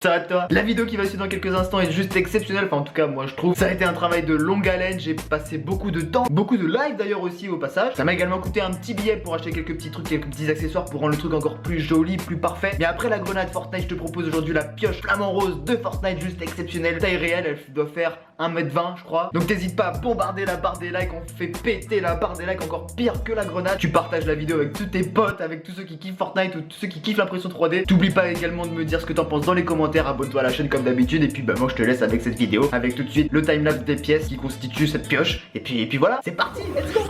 Ça va toi? La vidéo qui va suivre dans quelques instants est juste exceptionnelle, enfin en tout cas moi je trouve. Ça a été un travail de longue haleine, j'ai passé beaucoup de temps, beaucoup de live d'ailleurs aussi au passage. Ça m'a également coûté un petit billet pour acheter quelques petits trucs, quelques petits accessoires pour rendre le truc encore plus joli, plus parfait. Mais après la grenade Fortnite, je te propose aujourd'hui la pioche flamant rose de Fortnite, juste exceptionnelle, taille réelle, elle doit faire 1m20 je crois. Donc t'hésites pas à bombarder la barre des likes, on fait péter la barre des likes encore pire que la grenade. Tu partages la vidéo avec tous tes potes, avec tous ceux qui kiffent Fortnite ou tous ceux qui kiffent l'impression 3D. T'oublies pas également de me dire ce que t'en penses dans les commentaires, abonne-toi à la chaîne comme d'habitude. Et puis bah moi je te laisse avec cette vidéo, avec tout de suite le timelapse des pièces qui constituent cette pioche. Et puis voilà, c'est parti, let's go.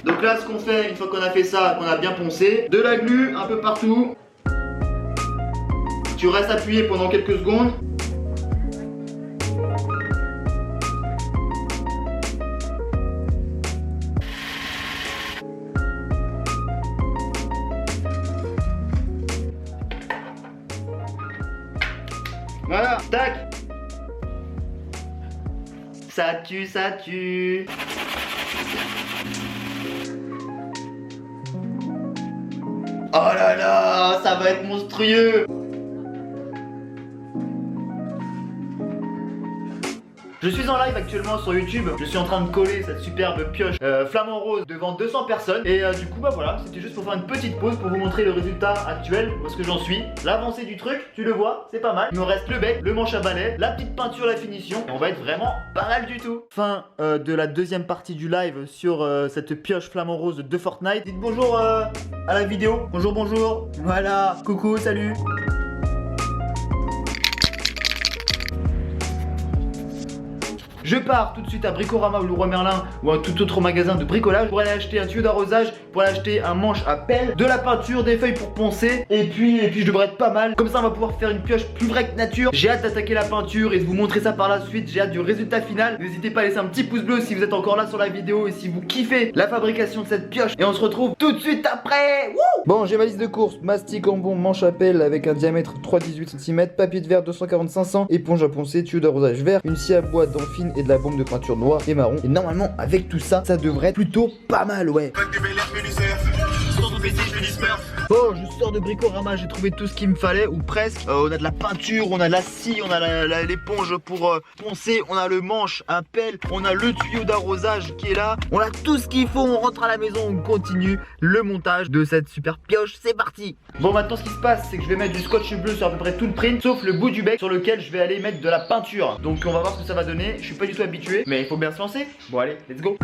Donc là ce qu'on fait, une fois qu'on a fait ça, qu'on a bien poncé, de la glu un peu partout. Tu restes appuyé pendant quelques secondes. Voilà, tac. Ça tue, ça tue. Oh là là, ça va être monstrueux. Je suis en live actuellement sur YouTube, je suis en train de coller cette superbe pioche flamant rose devant 200 personnes. Et du coup bah voilà, c'était juste pour faire une petite pause pour vous montrer le résultat actuel, où est-ce que j'en suis. L'avancée du truc, tu le vois, c'est pas mal. Il me reste le bec, le manche à balai, la petite peinture, la finition. Et on va être vraiment pas mal du tout. Fin de la deuxième partie du live sur cette pioche flamant rose de Fortnite. Dites bonjour à la vidéo, bonjour bonjour. Voilà, coucou, salut. Je pars tout de suite à Bricorama ou Leroy Merlin ou un tout autre magasin de bricolage pour aller acheter un tuyau d'arrosage, pour aller acheter un manche à pelle, de la peinture, des feuilles pour poncer et puis je devrais être pas mal. Comme ça on va pouvoir faire une pioche plus vraie que nature. J'ai hâte d'attaquer la peinture et de vous montrer ça par la suite. J'ai hâte du résultat final. N'hésitez pas à laisser un petit pouce bleu si vous êtes encore là sur la vidéo et si vous kiffez la fabrication de cette pioche. Et on se retrouve tout de suite après. Wouh! Bon, j'ai ma liste de courses: mastic en bon, manche à pelle avec un diamètre 3,18 cm, papier de verre 240-500, éponge à poncer, tuyau d'arrosage vert, une scie à bois d'enfine et de la bombe de peinture noire et marron. Et normalement avec tout ça, ça devrait être plutôt pas mal, ouais. Bon, je sors de Bricorama, j'ai trouvé tout ce qu'il me fallait, ou presque. On a de la peinture, on a la scie, on a l'éponge pour poncer, on a le manche à pelle, on a le tuyau d'arrosage qui est là. On a tout ce qu'il faut, on rentre à la maison, on continue le montage de cette super pioche, c'est parti. Bon, maintenant ce qui se passe, c'est que je vais mettre du scotch bleu sur à peu près tout le print, sauf le bout du bec sur lequel je vais aller mettre de la peinture. Donc on va voir ce que ça va donner, je suis pas du tout habitué, mais il faut bien se lancer. Bon allez, let's go.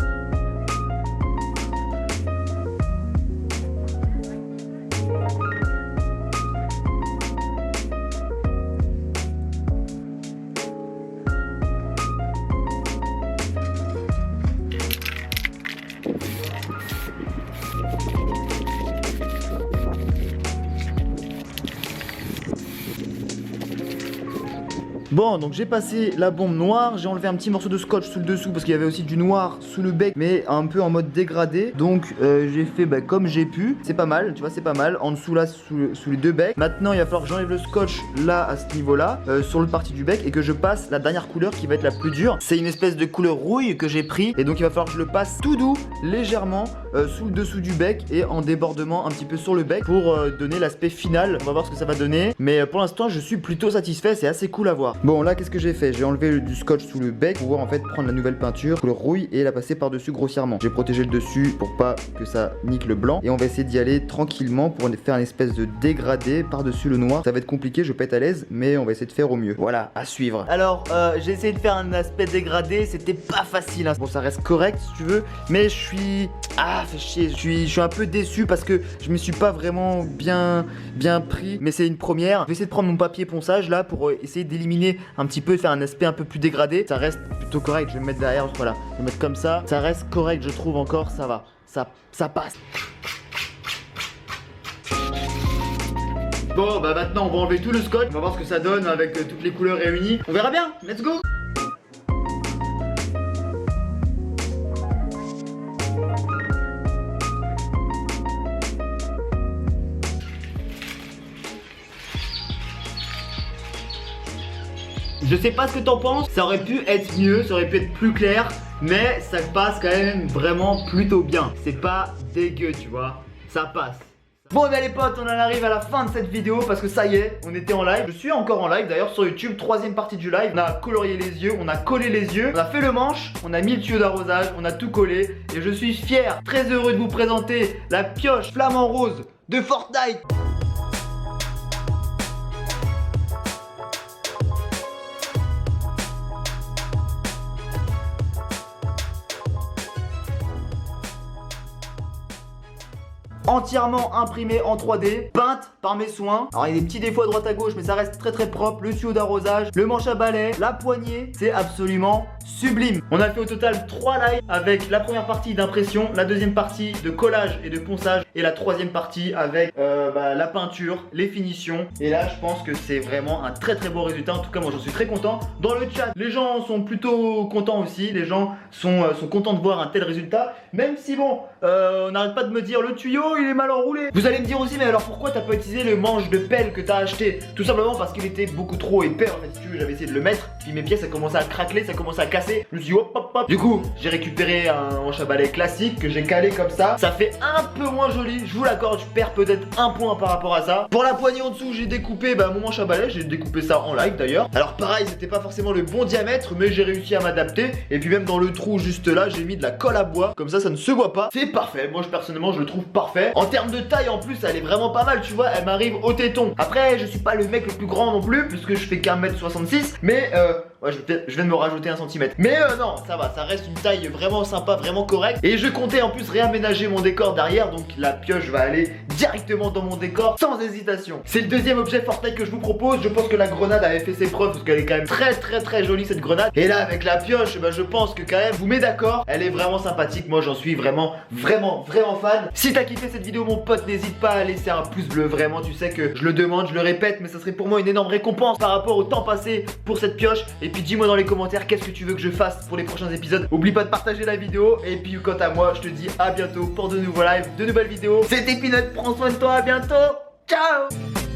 Bon, donc j'ai passé la bombe noire, j'ai enlevé un petit morceau de scotch sous le dessous parce qu'il y avait aussi du noir sous le bec, mais un peu en mode dégradé. Donc j'ai fait comme j'ai pu. C'est pas mal, tu vois, c'est pas mal. En dessous là, sous les deux becs. Maintenant, il va falloir que j'enlève le scotch là, à ce niveau-là, sur le partie du bec, et que je passe la dernière couleur qui va être la plus dure. C'est une espèce de couleur rouille que j'ai pris, et donc il va falloir que je le passe tout doux, légèrement, sous le dessous du bec et en débordement un petit peu sur le bec pour donner l'aspect final. On va voir ce que ça va donner, mais pour l'instant, je suis plutôt satisfait. C'est assez cool à voir. Bon, là, qu'est-ce que j'ai fait? J'ai enlevé du scotch sous le bec pour pouvoir en fait prendre la nouvelle peinture, couleur rouille, et la passer par-dessus grossièrement. J'ai protégé le dessus pour pas que ça nique le blanc, et on va essayer d'y aller tranquillement pour faire une espèce de dégradé par-dessus le noir. Ça va être compliqué, je vais pas être à l'aise, mais on va essayer de faire au mieux. Voilà, à suivre. Alors, j'ai essayé de faire un aspect dégradé, c'était pas facile, hein. Bon, ça reste correct si tu veux, mais je suis... Ah, fait chier, je suis un peu déçu parce que je me suis pas vraiment bien pris, mais c'est une première. Je vais essayer de prendre mon papier ponçage là pour essayer d'éliminer un petit peu, faire un aspect un peu plus dégradé. Ça reste plutôt correct, je vais me mettre derrière, voilà, je vais me mettre comme ça. Ça reste correct, je trouve encore, ça va, ça passe. Bon bah maintenant on va enlever tout le scotch. On va voir ce que ça donne avec toutes les couleurs réunies. On verra bien, let's go. Je sais pas ce que t'en penses, ça aurait pu être mieux, ça aurait pu être plus clair, mais ça passe quand même vraiment plutôt bien. C'est pas dégueu, tu vois, ça passe. Bon bah les potes, on en arrive à la fin de cette vidéo parce que ça y est, on était en live. Je suis encore en live d'ailleurs sur YouTube, troisième partie du live. On a colorié les yeux, on a collé les yeux, on a fait le manche, on a mis le tuyau d'arrosage, on a tout collé. Et je suis fier, très heureux de vous présenter la pioche flamant rose de Fortnite. Entièrement imprimée en 3D, peinte par mes soins. Alors il y a des petits défauts à droite à gauche, mais ça reste très très propre. Le tuyau d'arrosage, le manche à balai, la poignée, c'est absolument sublime. On a fait au total 3 lives avec la première partie d'impression, la deuxième partie de collage et de ponçage et la troisième partie avec la peinture, les finitions. Et là je pense que c'est vraiment un très très beau résultat. En tout cas moi j'en suis très content. Dans le chat les gens sont plutôt contents aussi. Les gens sont contents de voir un tel résultat. Même si bon on n'arrête pas de me dire le tuyau il est mal enroulé. Vous allez me dire aussi mais alors pourquoi t'as pas utilisé le manche de pelle que t'as acheté? Tout simplement parce qu'il était beaucoup trop épais en fait. Si tu veux, j'avais essayé de le mettre, puis mes pièces ça commençait à craqueler, ça commençait à casser. Je me suis dit hop hop hop. Du coup j'ai récupéré un manche à balai classique que j'ai calé comme ça. Ça fait un peu moins joli, je vous l'accorde, je perds peut-être un point par rapport à ça. Pour la poignée en dessous j'ai découpé mon manche à balai, j'ai découpé ça en live d'ailleurs. Alors pareil c'était pas forcément le bon diamètre mais j'ai réussi à m'adapter. Et puis même dans le trou juste là j'ai mis de la colle à bois, comme ça ça ne se voit pas. C'est parfait, moi personnellement je le trouve parfait. En termes de taille en plus elle est vraiment pas mal, tu vois, elle m'arrive au téton. Après je suis pas le mec le plus grand non plus puisque je fais qu'1m66. Mais ouais, je viens de me rajouter 1 cm. Mais non, ça va, ça reste une taille vraiment sympa, vraiment correcte. Et je comptais en plus réaménager mon décor derrière. Donc la pioche va aller directement dans mon décor sans hésitation. C'est le deuxième objet Fortnite que je vous propose. Je pense que la grenade avait fait ses preuves parce qu'elle est quand même très très très jolie cette grenade. Et là avec la pioche, je pense que quand même vous mettez d'accord, elle est vraiment sympathique. Moi j'en suis vraiment fan. Si t'as kiffé cette vidéo mon pote, n'hésite pas à laisser un pouce bleu. Vraiment tu sais que je le demande, je le répète, mais ça serait pour moi une énorme récompense par rapport au temps passé pour cette pioche. Et puis dis-moi dans les commentaires qu'est-ce que tu veux que je fasse pour les prochains épisodes. Oublie pas de partager la vidéo. Et puis quant à moi je te dis à bientôt pour de nouveaux lives, de nouvelles vidéos. C'était Peanut, prends soin de toi, à bientôt. Ciao.